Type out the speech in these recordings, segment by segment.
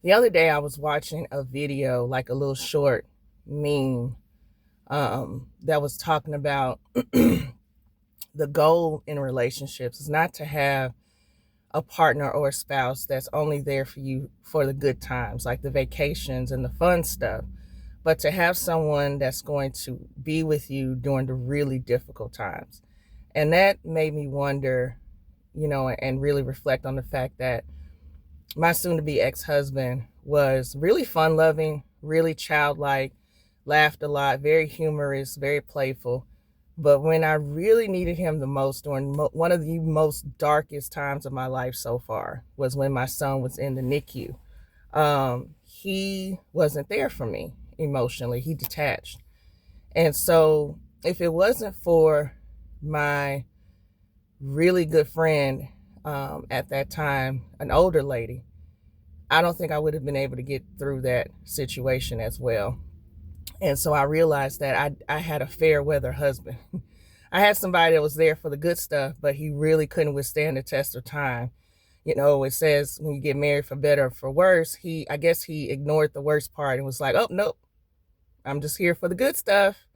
The other day I was watching a video, like a little short meme, that was talking about the goal in relationships is not to have a partner or a spouse that's only there for you for the good times, like the vacations and the fun stuff, but to have someone that's going to be with you during the really difficult times. And that made me wonder, and really reflect on the fact that my soon to be ex husband was really fun loving, really childlike, laughed a lot, very humorous, very playful. But when I really needed him the most during one of the most darkest times of my life so far was when my son was in the NICU. He wasn't there for me emotionally, he detached. And so, if it wasn't for my really good friend at that time, an older lady, I don't think I would have been able to get through that situation as well. And so I realized that I had a fair weather husband. I had somebody that was there for the good stuff, but he really couldn't withstand the test of time. It says when you get married for better or for worse, I guess he ignored the worst part and was like, oh, nope, I'm just here for the good stuff.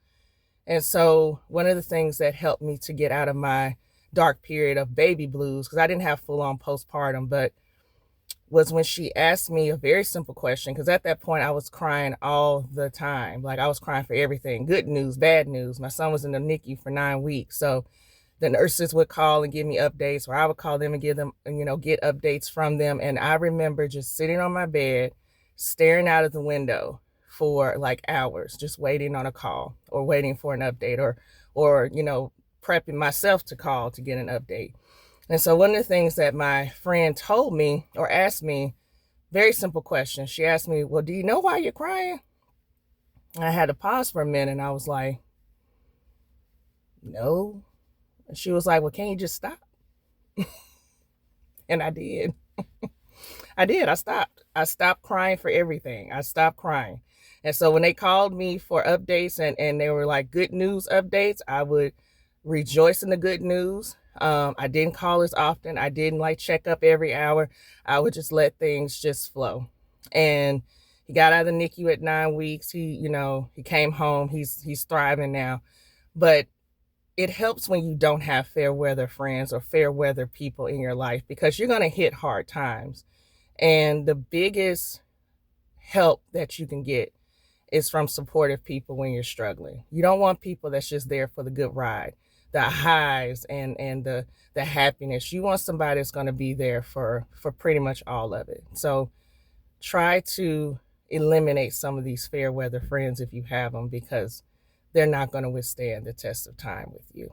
And so one of the things that helped me to get out of my dark period of baby blues, because I didn't have full on postpartum, but was when she asked me a very simple question. Because at that point, I was crying all the time. Like I was crying for everything, good news, bad news. My son was in the NICU for 9 weeks. So the nurses would call and give me updates, or I would call them and give them, get updates from them. And I remember just sitting on my bed, staring out of the window for like hours, just waiting on a call or waiting for an update or prepping myself to call to get an update. And so one of the things that my friend told me or asked me, very simple question. She asked me, well, do you know why you're crying? And I had to pause for a minute and I was like, no. And she was like, well, can't you just stop? And I did. I did. I stopped. I stopped crying for everything. I stopped crying. And so when they called me for updates and they were like good news updates, I would rejoice in the good news. I didn't call as often. I didn't like check up every hour. I would just let things just flow. And he got out of the NICU at 9 weeks. He came home. He's thriving now. But it helps when you don't have fair weather friends or fair weather people in your life, because you're going to hit hard times. And the biggest help that you can get is from supportive people when you're struggling. You don't want people that's just there for the good ride, the highs and the happiness. You want somebody that's going to be there for pretty much all of it. So try to eliminate some of these fair weather friends if you have them, because they're not going to withstand the test of time with you.